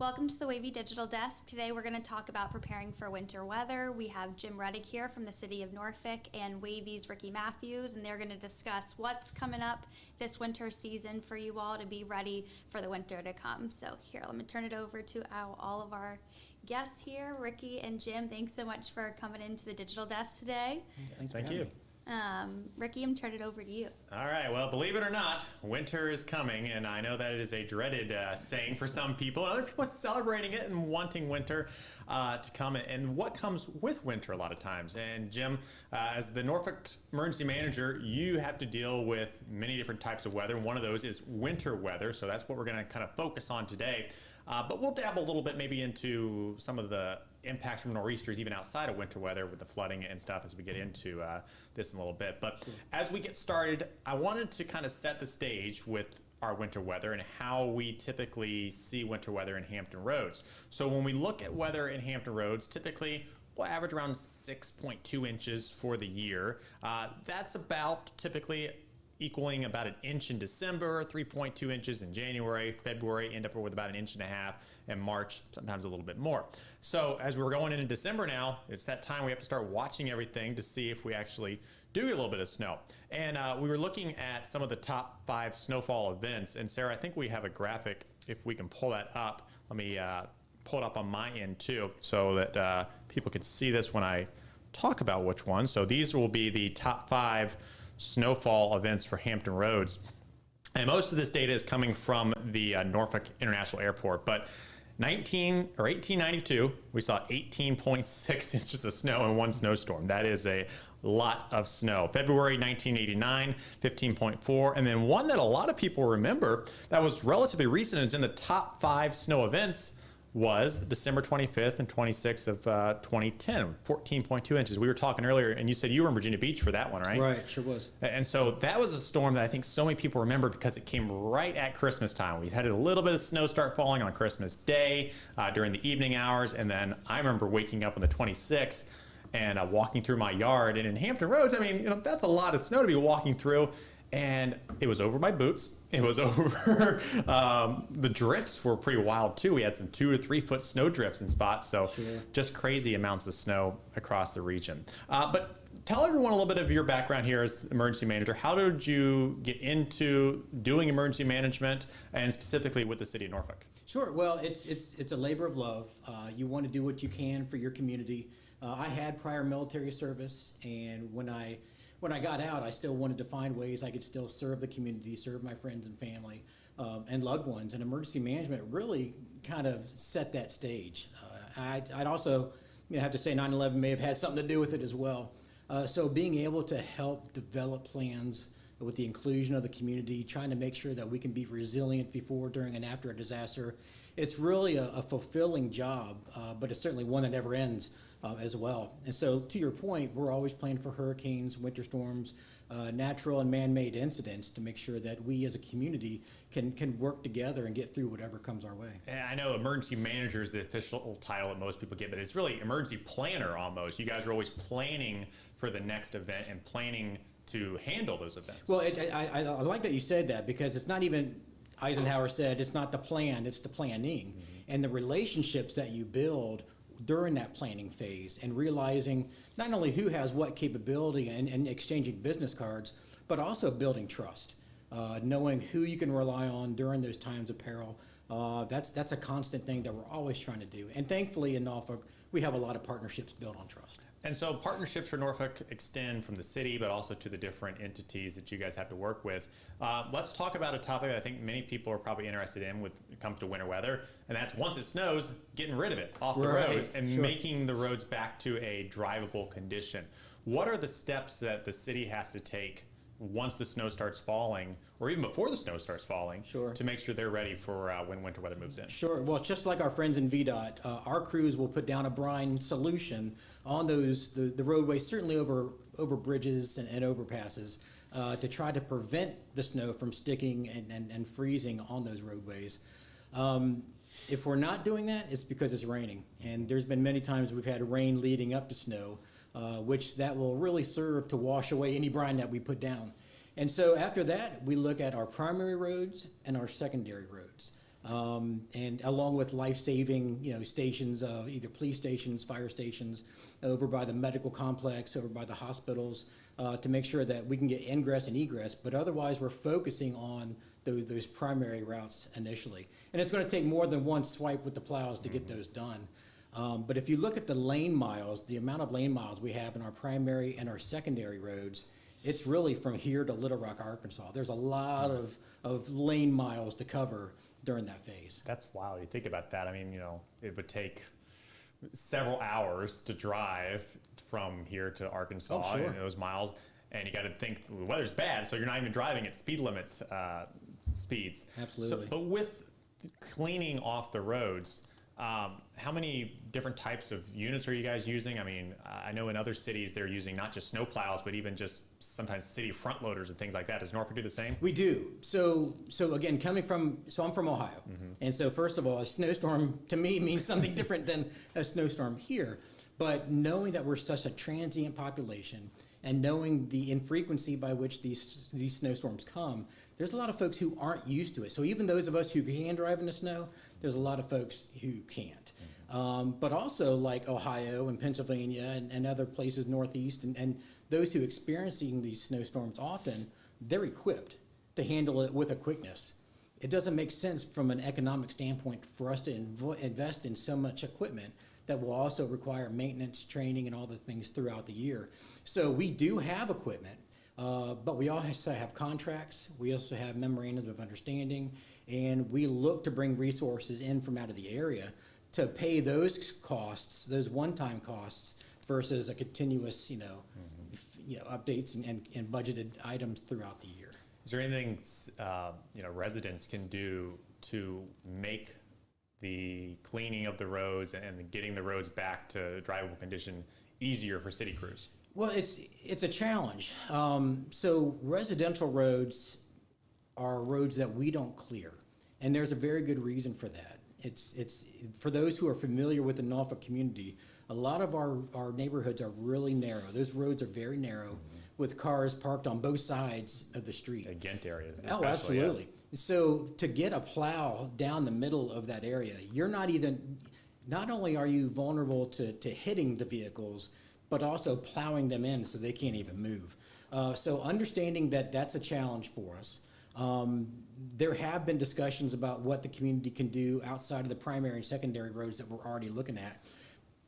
Welcome to the WAVY Digital Desk. Today we're going to talk about preparing for winter weather. We have Jim Redick here from the City of Norfolk and WAVY's Ricky Matthews, and they're going to discuss what's coming up this winter season for you all to be ready for the winter to come. So here, let me turn it over to all of our guests here, Ricky and Jim. Thanks so much for coming into the Digital Desk today. Thank you. Ricky, I'm turning it over to you. All right. Well, believe it or not, winter is coming, and I know that it is a dreaded saying for some people. Other people are celebrating it and wanting winter to come, and what comes with winter a lot of times. And Jim, as the Norfolk emergency manager, you have to deal with many different types of weather, and one of those is winter weather. So that's what we're going to kind of focus on today. But we'll dabble a little bit maybe into some of the impacts from nor'easters even outside of winter weather with the flooding and stuff as we get into this in a little bit. But as we get started, I wanted to kind of set the stage with our winter weather and how we typically see winter weather in Hampton Roads. So when we look at weather in Hampton Roads, typically we'll average around 6.2 inches for the year. That's about typically equaling about an inch in December, 3.2 inches in January, February, end up with about an inch and a half, and March, sometimes a little bit more. So as we're going into December now, it's that time we have to start watching everything to see if we actually do get a little bit of snow. And we were looking at some of the top 5 snowfall events. And Sarah, I think we have a graphic, if we can pull that up. Let me pull it up on my end too, so that people can see this when I talk about which one. So these will be the top 5 snowfall events for Hampton Roads. And most of this data is coming from the Norfolk International Airport. But 1892, we saw 18.6 inches of snow in one snowstorm. That is a lot of snow. February 1989, 15.4. And then one that a lot of people remember that was relatively recent, is in the top 5 snow events, was December 25th and 26th of 2010, 14.2 inches. We were talking earlier, and you said you were in Virginia Beach for that one, right? Right, sure was. And so that was a storm that I think so many people remember because it came right at Christmas time. We had a little bit of snow start falling on Christmas Day during the evening hours, and then I remember waking up on the 26th and walking through my yard. And in Hampton Roads, I mean, that's a lot of snow to be walking through. And it was over my boots. It was over. The drifts were pretty wild too. We had some 2 or 3 foot snow drifts in spots. So just crazy amounts of snow across the region. But tell everyone a little bit of your background here as emergency manager. How did you get into doing emergency management, and specifically with the City of Norfolk? Sure. Well, it's a labor of love. You want to do what you can for your community. I had prior military service, and when I got out, I still wanted to find ways I could still serve the community, serve my friends and family and loved ones. And emergency management really kind of set that stage. I'd also have to say 9/11 may have had something to do with it as well. So being able to help develop plans with the inclusion of the community, trying to make sure that we can be resilient before, during, and after a disaster, it's really a fulfilling job, but it's certainly one that never ends. As well. And so to your point, we're always planning for hurricanes, winter storms, natural and man-made incidents to make sure that we as a community can work together and get through whatever comes our way. And I know emergency manager is the official title that most people get, but it's really emergency planner almost. You guys are always planning for the next event and planning to handle those events. Well, I like that you said that, because it's not even, Eisenhower said, it's not the plan, it's the planning. And the relationships that you build during that planning phase, and realizing not only who has what capability and exchanging business cards, but also building trust, knowing who you can rely on during those times of peril. That's a constant thing that we're always trying to do. And thankfully in Norfolk, we have a lot of partnerships built on trust. And so partnerships for Norfolk extend from the city, but also to the different entities that you guys have to work with. Let's talk about a topic that I think many people are probably interested in when it comes to winter weather, and that's once it snows, getting rid of it off the roads and making the roads back to a drivable condition. What are the steps that the city has to take once the snow starts falling, or even before the snow starts falling, to make sure they're ready for when winter weather moves in? Sure. Well, just like our friends in VDOT, our crews will put down a brine solution on the roadways, certainly over bridges and overpasses, to try to prevent the snow from sticking and freezing on those roadways. If we're not doing that, it's because it's raining. And there's been many times we've had rain leading up to snow, which that will really serve to wash away any brine that we put down. And so after that, we look at our primary roads and our secondary roads. And along with life-saving, stations, either police stations, fire stations, over by the medical complex, over by the hospitals, to make sure that we can get ingress and egress. But otherwise, we're focusing on those primary routes initially. And it's going to take more than one swipe with the plows to get those done. But if you look at the lane miles, the amount of lane miles we have in our primary and our secondary roads, it's really from here to Little Rock, Arkansas. There's a lot of lane miles to cover during that phase. That's wild. You think about that. I mean, it would take several hours to drive from here to Arkansas, Oh, sure. and those miles. And you got to think the weather's bad, so you're not even driving at speed limit speeds. Absolutely. So, but with cleaning off the roads, how many different types of units are you guys using? I mean, I know in other cities they're using not just snow plows, but even just sometimes city front loaders and things like that. Does Norfolk do the same? We do. So again, I'm from Ohio. And so first of all, a snowstorm to me means something different than a snowstorm here. But knowing that we're such a transient population and knowing the infrequency by which these snowstorms come, there's a lot of folks who aren't used to it. So even those of us who can drive in the snow, there's a lot of folks who can't. But also like Ohio and Pennsylvania and other places northeast and those who experiencing these snowstorms often, they're equipped to handle it with a quickness. It doesn't make sense from an economic standpoint for us to invest in so much equipment that will also require maintenance, training, and all the things throughout the year. So we do have equipment, but we also have contracts. We also have memorandums of understanding, and we look to bring resources in from out of the area to pay those costs, those one-time costs, versus a continuous, updates and budgeted items throughout the year. Is there anything residents can do to make the cleaning of the roads and getting the roads back to drivable condition easier for city crews? Well, it's a challenge. So residential roads are roads that we don't clear, and there's a very good reason for that. It's for those who are familiar with the Norfolk community. A lot of our neighborhoods are really narrow. Those roads are very narrow, with cars parked on both sides of the street. The Ghent areas, Oh, especially, absolutely. yeah. So to get a plow down the middle of that area, not only are you vulnerable to hitting the vehicles, but also plowing them in so they can't even move. So understanding that that's a challenge for us. There have been discussions about what the community can do outside of the primary and secondary roads that we're already looking at.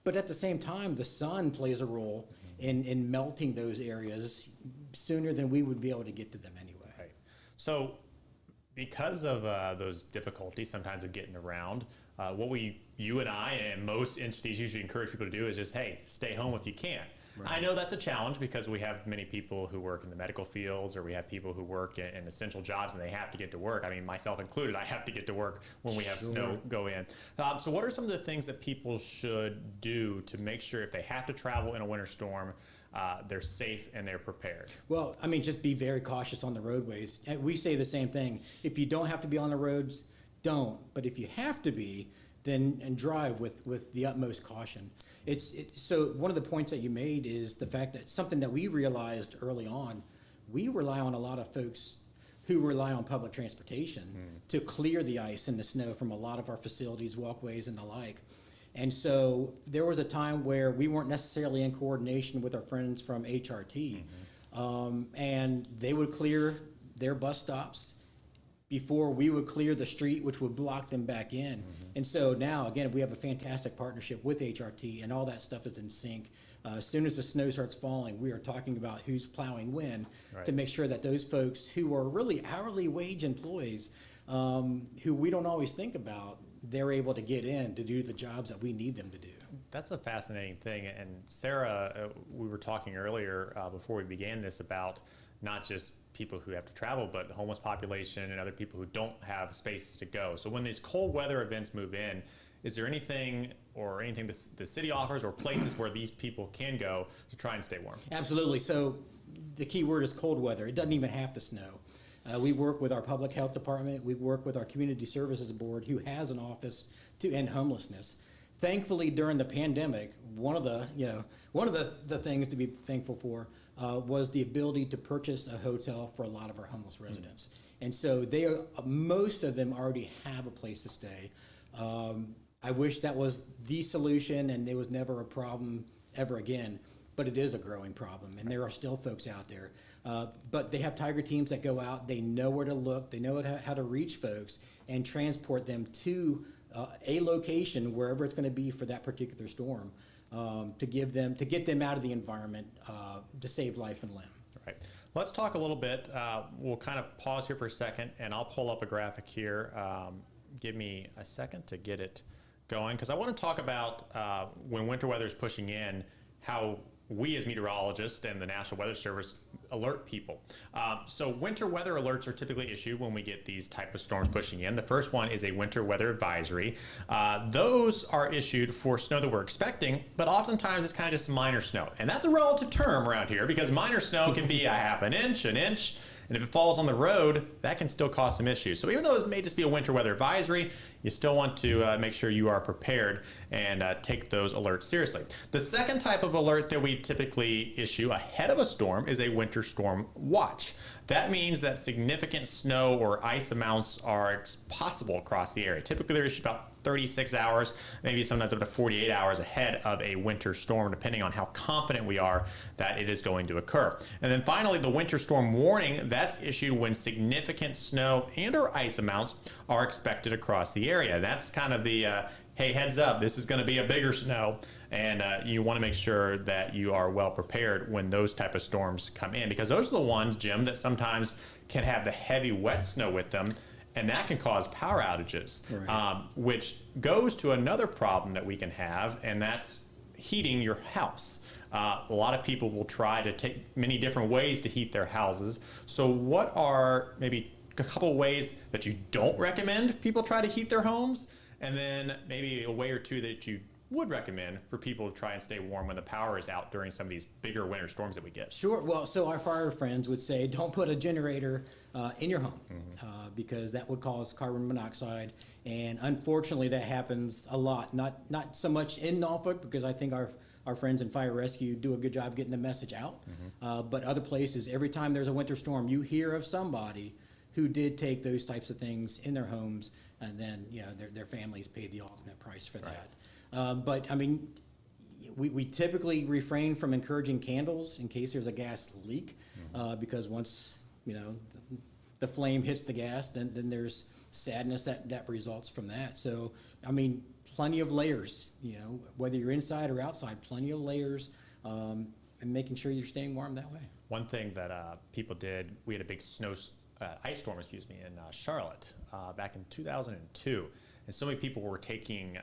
But at the same time, the sun plays a role in melting those areas sooner than we would be able to get to them anyway. Right. So because of those difficulties sometimes of getting around, what you and I and most entities usually encourage people to do is just, hey, stay home if you can. Right. I know that's a challenge because we have many people who work in the medical fields, or we have people who work in essential jobs and they have to get to work. I mean, myself included, I have to get to work when we have snow go in. So what are some of the things that people should do to make sure if they have to travel in a winter storm, they're safe and they're prepared? Well, I mean, just be very cautious on the roadways. And we say the same thing. If you don't have to be on the roads, don't. But if you have to be, then drive with the utmost caution. So one of the points that you made is the fact that something that we realized early on, we rely on a lot of folks who rely on public transportation to clear the ice and the snow from a lot of our facilities, walkways, and the like. And so there was a time where we weren't necessarily in coordination with our friends from HRT, and they would clear their bus stops before we would clear the street, which would block them back in. And so now, again, we have a fantastic partnership with HRT, and all that stuff is in sync. As soon as the snow starts falling, we are talking about who's plowing when, right, to make sure that those folks who are really hourly wage employees, who we don't always think about, they're able to get in to do the jobs that we need them to do. That's a fascinating thing. And Sarah, we were talking earlier before we began this about not just people who have to travel, but the homeless population and other people who don't have spaces to go. So when these cold weather events move in, is there anything the city offers or places where these people can go to try and stay warm? Absolutely. So the key word is cold weather. It doesn't even have to snow. We work with our public health department. We work with our community services board, who has an office to end homelessness. Thankfully, during the pandemic, one of the things to be thankful for was the ability to purchase a hotel for a lot of our homeless residents. And so most of them already have a place to stay. I wish that was the solution and there was never a problem ever again, but it is a growing problem, and there are still folks out there. But they have Tiger teams that go out, they know where to look, they know how to reach folks and transport them to a location, wherever it's going to be for that particular storm, to get them out of the environment, to save life and limb. Right. Let's talk a little bit. We'll kind of pause here for a second, and I'll pull up a graphic here. Give me a second to get it going, because I want to talk about when winter weather is pushing in, how we as meteorologists and the National Weather Service alert people. So winter weather alerts are typically issued when we get these type of storms pushing in. The first one is a winter weather advisory. Those are issued for snow that we're expecting, but oftentimes it's kind of just minor snow. And that's a relative term around here, because minor snow can be a half an inch, and if it falls on the road, that can still cause some issues. So even though it may just be a winter weather advisory, you still want to make sure you are prepared and take those alerts seriously. The second type of alert that we typically issue ahead of a storm is a winter storm watch. That means that significant snow or ice amounts are possible across the area. Typically they're issued about 36 hours, maybe sometimes up to 48 hours ahead of a winter storm, depending on how confident we are that it is going to occur. And then finally, the winter storm warning, that's issued when significant snow and or ice amounts are expected across the area. That's kind of the, hey, heads up, this is going to be a bigger snow, and you want to make sure that you are well prepared when those type of storms come in, because those are the ones, Jim, that sometimes can have the heavy wet snow with them, and that can cause power outages, Right. Which goes to another problem that we can have, and that's heating your house. A lot of people will try to take many different ways to heat their houses. So what are maybe a couple ways that you don't recommend people try to heat their homes, and then maybe a way or two that you would recommend for people to try and stay warm when the power is out during some of these bigger winter storms that we get? Sure. Well, so our fire friends would say don't put a generator in your home, because that would cause carbon monoxide. And unfortunately, that happens a lot. Not so much in Norfolk, because I think our friends in fire rescue do a good job getting the message out. But other places, every time there's a winter storm, you hear of somebody who did take those types of things in their homes, and then their families paid the ultimate price for that. But I mean, we typically refrain from encouraging candles in case there's a gas leak, because once the flame hits the gas, then there's sadness that results from that. So I mean, plenty of layers. Whether you're inside or outside, plenty of layers, and making sure you're staying warm that way. One thing that people did, we had a big ice storm, in Charlotte back in 2002, and so many people were taking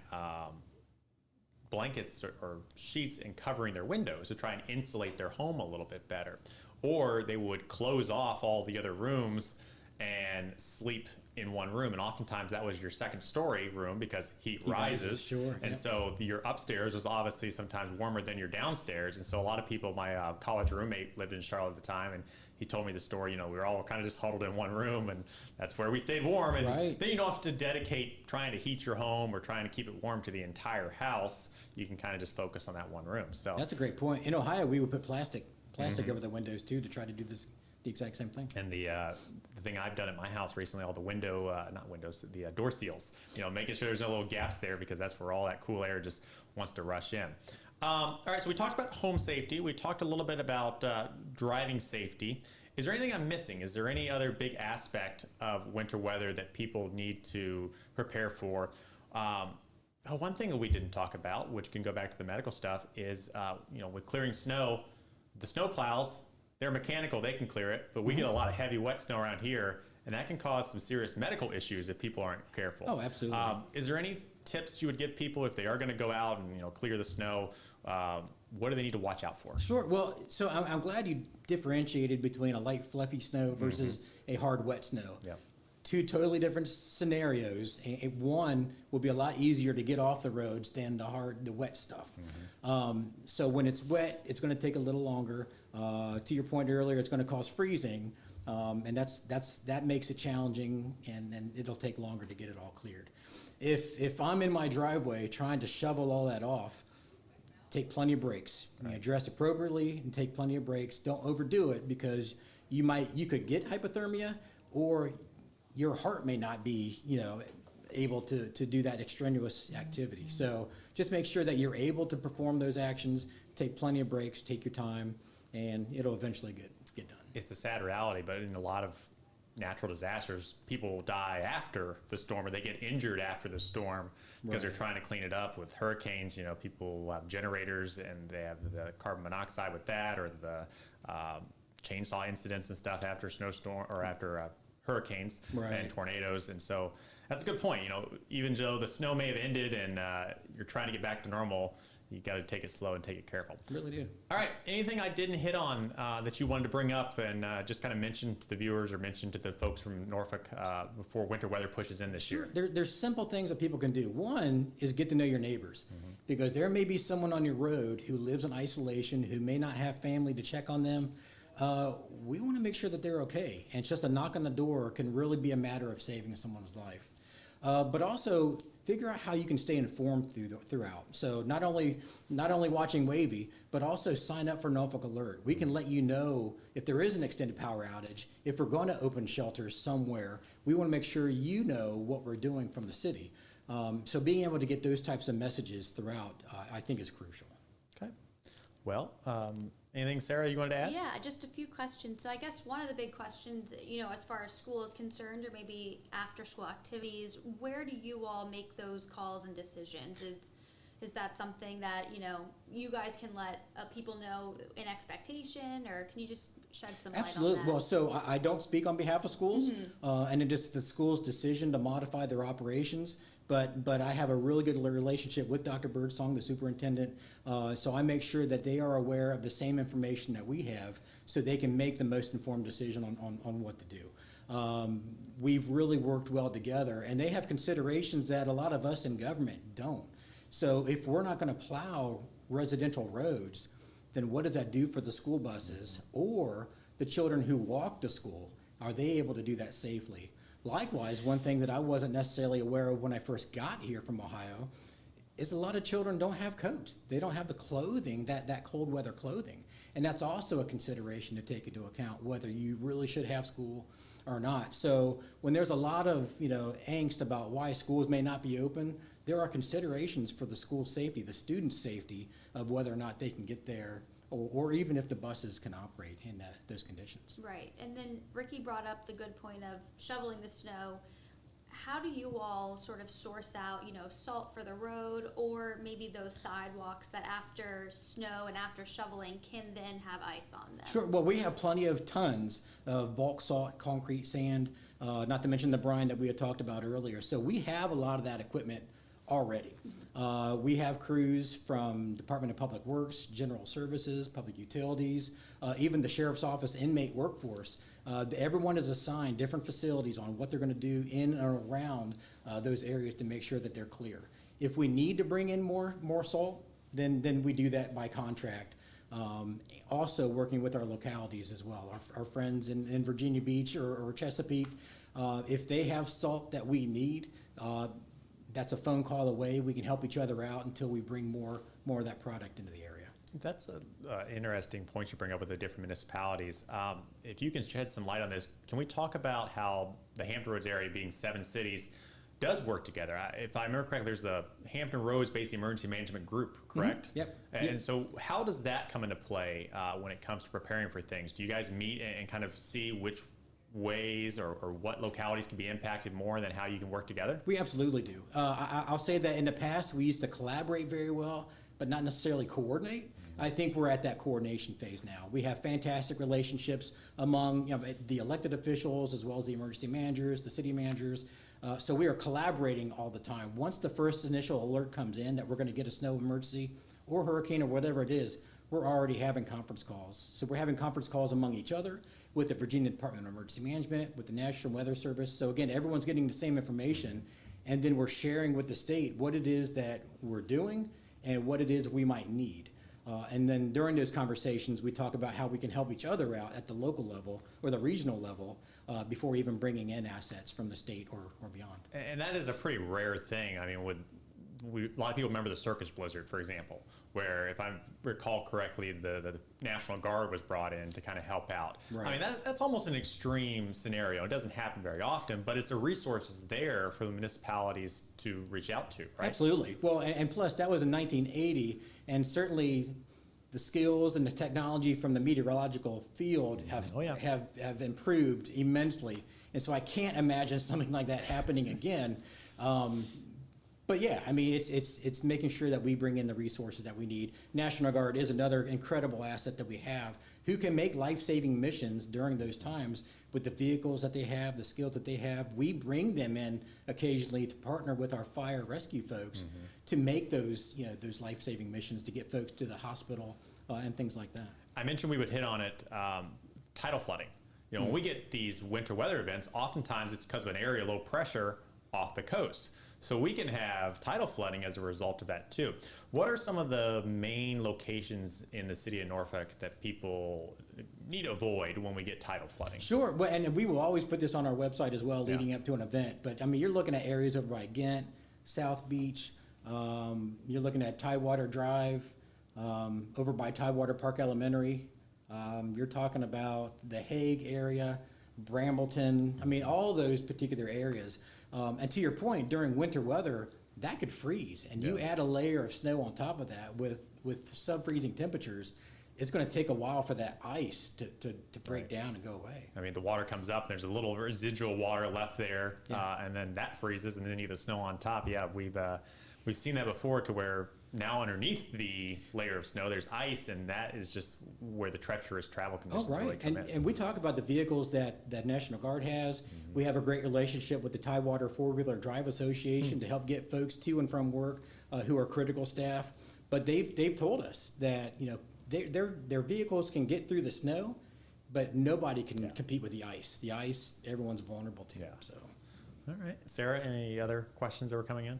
blankets or sheets and covering their windows to try and insulate their home a little bit better. Or they would close off all the other rooms and sleep in one room. And oftentimes that was your second story room, because heat rises. Sure. And so your upstairs was obviously sometimes warmer than your downstairs. And so a lot of people, my college roommate lived in Charlotte at the time, and he told me the story, we were all kind of just huddled in one room, and that's where we stayed warm. And Right. then you don't have to dedicate trying to heat your home or trying to keep it warm to the entire house. You can kind of just focus on that one room. So That's a great point. In Ohio, we would put plastic over the windows too, to try to do the exact same thing. And the thing I've done at my house recently, all the the door seals, making sure there's no little gaps there, because that's where all that cool air just wants to rush in. All right, so we talked about home safety. We talked a little bit about driving safety. Is there anything I'm missing? Is there any other big aspect of winter weather that people need to prepare for? One thing that we didn't talk about, which can go back to the medical stuff, is with clearing snow, the snow plows, they're mechanical, they can clear it, but we get a lot of heavy wet snow around here, and that can cause some serious medical issues if people aren't careful. Oh, absolutely. Is there any tips you would give people if they are going to go out and clear the snow? What do they need to watch out for? Sure. Well, so I'm glad you differentiated between a light fluffy snow versus a hard wet snow. Yep. Two totally different scenarios. And one will be a lot easier to get off the roads than the wet stuff. So when it's wet, it's going to take a little longer. To your point earlier, it's going to cause freezing, and that makes it challenging, and it'll take longer to get it all cleared. If I'm in my driveway trying to shovel all that off, take plenty of breaks. Right. Dress appropriately and take plenty of breaks. Don't overdo it, because you could get hypothermia, or your heart may not be, able to do that extraneous activity. So just make sure that you're able to perform those actions, take plenty of breaks, take your time, and it'll eventually get done. It's a sad reality, but in a lot of natural disasters, people die after the storm, or they get injured after the storm because they're trying to clean it up. With hurricanes, people have generators and they have the carbon monoxide with that, or the chainsaw incidents and stuff after snowstorm or after hurricanes and tornadoes. And so that's a good point. Even though the snow may have ended and you're trying to get back to normal, you got to take it slow and take it careful. Really do. All right. Anything I didn't hit on that you wanted to bring up and just kind of mention to the viewers or mention to the folks from Norfolk before winter weather pushes in this year? There's simple things that people can do. One is get to know your neighbors, because there may be someone on your road who lives in isolation, who may not have family to check on them. We want to make sure that they're okay. And just a knock on the door can really be a matter of saving someone's life. But also figure out how you can stay informed throughout. So not only watching WAVY, but also sign up for Norfolk Alert. We can let you know if there is an extended power outage, if we're going to open shelters somewhere. We want to make sure you know what we're doing from the city. So being able to get those types of messages throughout, I think is crucial. Okay. Well, anything, Sarah, you wanted to add? Yeah, just a few questions. So I guess one of the big questions, as far as school is concerned, or maybe after school activities, where do you all make those calls and decisions? Is that something that, you guys can let people know in expectation, or can you just shed some light on that? Absolutely. Well, so I don't speak on behalf of schools, and it is the school's decision to modify their operations. But I have a really good relationship with Dr. Birdsong, the superintendent, so I make sure that they are aware of the same information that we have, so they can make the most informed decision on what to do. We've really worked well together, and they have considerations that a lot of us in government don't. So if we're not going to plow residential roads, then what does that do for the school buses or the children who walk to school? Are they able to do that safely? Likewise, one thing that I wasn't necessarily aware of when I first got here from Ohio is a lot of children don't have coats. They don't have the clothing, that cold weather clothing. And that's also a consideration to take into account, whether you really should have school or not. So when there's a lot of angst about why schools may not be open, there are considerations for the school safety, the student safety of whether or not they can get there, or even if the buses can operate in those conditions. Right. And then Ricky brought up the good point of shoveling the snow. How do you all sort of source out, salt for the road, or maybe those sidewalks that after snow and after shoveling can then have ice on them? Sure. Well, we have plenty of tons of bulk salt, concrete, sand, not to mention the brine that we had talked about earlier. So we have a lot of that equipment already. We have crews from Department of Public Works, General Services, Public Utilities, even the Sheriff's Office inmate workforce. Everyone is assigned different facilities on what they're going to do in and around those areas to make sure that they're clear. If we need to bring in more salt, then we do that by contract. Also working with our localities as well, our friends in Virginia Beach or Chesapeake. If they have salt that we need, that's a phone call away. We can help each other out until we bring more of that product into the area. That's an interesting point you bring up with the different municipalities. If you can shed some light on this, can we talk about how the Hampton Roads area, being 7 cities, does work together? If I remember correctly, there's the Hampton Roads Basic Emergency Management Group, correct? Mm-hmm. Yep. And so how does that come into play when it comes to preparing for things? Do you guys meet and kind of see which ways or what localities can be impacted more than how you can work together? We absolutely do. I'll say that in the past we used to collaborate very well, but not necessarily coordinate. I think we're at that coordination phase now. We have fantastic relationships among the elected officials as well as the emergency managers, the city managers. So we are collaborating all the time. Once the first initial alert comes in that we're going to get a snow emergency or hurricane or whatever it is, we're already having conference calls. So we're having conference calls among each other, with the Virginia Department of Emergency Management, with the National Weather Service. So again, everyone's getting the same information, and then we're sharing with the state what it is that we're doing and what it is we might need. And then during those conversations, we talk about how we can help each other out at the local level or the regional level before even bringing in assets from the state or beyond. And that is a pretty rare thing. I mean, with a lot of people remember the circus blizzard, for example, where if I recall correctly, the National Guard was brought in to kind of help out. Right. I mean, that's almost an extreme scenario. It doesn't happen very often, but it's a resource there for the municipalities to reach out to, right? Absolutely. Well, and plus that was in 1980, and certainly the skills and the technology from the meteorological field have improved immensely. And so I can't imagine something like that happening again. But yeah, I mean, it's making sure that we bring in the resources that we need. National Guard is another incredible asset that we have, who can make life-saving missions during those times with the vehicles that they have, the skills that they have. We bring them in occasionally to partner with our fire rescue folks to make those life-saving missions, to get folks to the hospital and things like that. I mentioned we would hit on it, tidal flooding. You know, when we get these winter weather events, oftentimes it's because of an area of low pressure off the coast. So we can have tidal flooding as a result of that too. What are some of the main locations in the city of Norfolk that people need to avoid when we get tidal flooding? Sure, well, and we will always put this on our website as well leading up to an event. But I mean, you're looking at areas over by Ghent, South Beach, you're looking at Tidewater Drive, over by Tidewater Park Elementary. You're talking about the Hague area, Brambleton. I mean, all those particular areas. And to your point, during winter weather, that could freeze. And you add a layer of snow on top of that with sub-freezing temperatures, it's going to take a while for that ice to break down and go away. I mean, the water comes up, there's a little residual water left there, and then that freezes, and then you get the snow on top. Yeah, we've seen that before, to where now underneath the layer of snow, there's ice, and that is just where the treacherous travel conditions really come in. And we talk about the vehicles that National Guard has. We have a great relationship with the Tidewater Four-Wheeler Drive Association to help get folks to and from work who are critical staff. But they've told us that, you know, their vehicles can get through the snow, but nobody can compete with the ice. The ice, everyone's vulnerable to. So, all right, Sarah, any other questions that were coming in?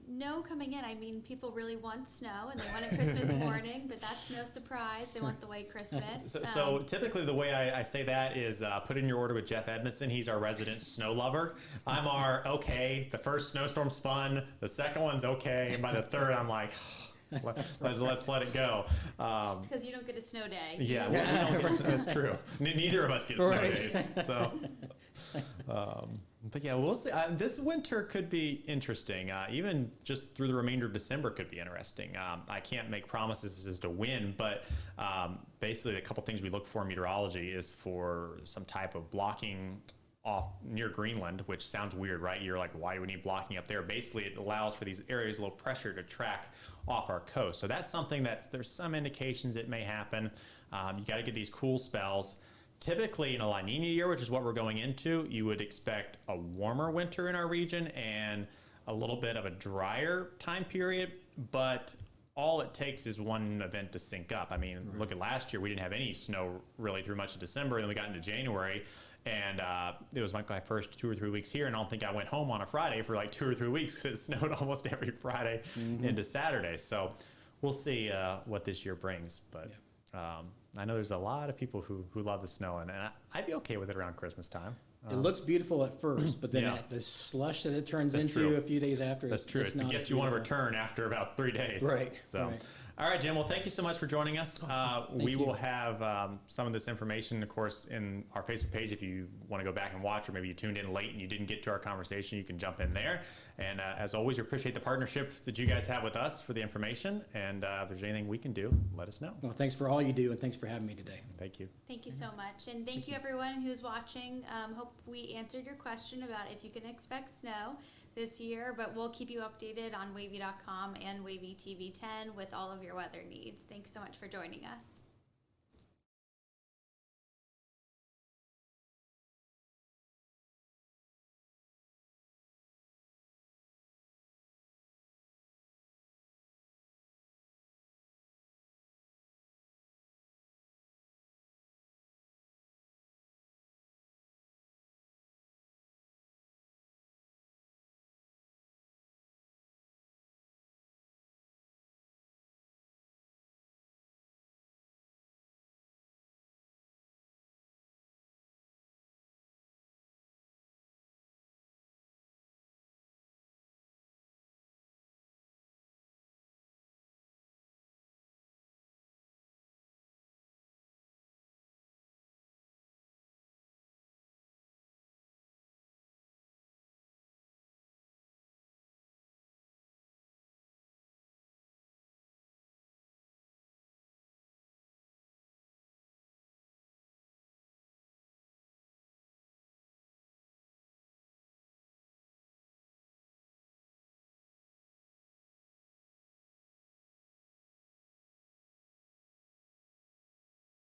No, coming in. I mean, people really want snow and they want it Christmas morning, but that's no surprise. They want the white Christmas. So typically the way I say that is put in your order with Jeff Edmondson. He's our resident snow lover. I'm okay. The first snowstorm's fun. The second one's okay. And by the third, I'm like, let's let it go. It's because you don't get a snow day. Yeah, we don't get, that's true. Neither of us get snow days. So. But yeah, we'll see. This winter could be interesting. Even just through the remainder of December could be interesting. I can't make promises as to when, but basically a couple things we look for in meteorology is for some type of blocking off near Greenland, which sounds weird, right? You're like, why do we need blocking up there? Basically, it allows for these areas of low pressure to track off our coast. So that's something there's some indications it may happen. You got to get these cool spells. Typically in a La Nina year, which is what we're going into, you would expect a warmer winter in our region and a little bit of a drier time period, but all it takes is one event to sync up. I mean, look at last year, we didn't have any snow really through much of December, and then we got into January, and it was my first 2 or 3 weeks here, and I don't think I went home on a Friday for like 2 or 3 weeks because it snowed almost every Friday into Saturday. So we'll see what this year brings, but I know there's a lot of people who love the snow, and I'd be okay with it around Christmas time. it looks beautiful at first, but then the slush that it turns into a few days after. That's true. It's the gift you want to return after about 3 days. Right. So, right. All right, Jim. Well, thank you so much for joining us. We will have some of this information, of course, in our Facebook page. If you want to go back and watch, or maybe you tuned in late and you didn't get to our conversation, you can jump in there. And as always, we appreciate the partnership that you guys have with us for the information. And if there's anything we can do, let us know. Well, thanks for all you do, and thanks for having me today. Thank you. Thank you so much. And thank you everyone who's watching. Hope we answered your question about if you can expect snow this year, but we'll keep you updated on wavy.com and WAVY TV 10 with all of your weather needs. Thanks so much for joining us.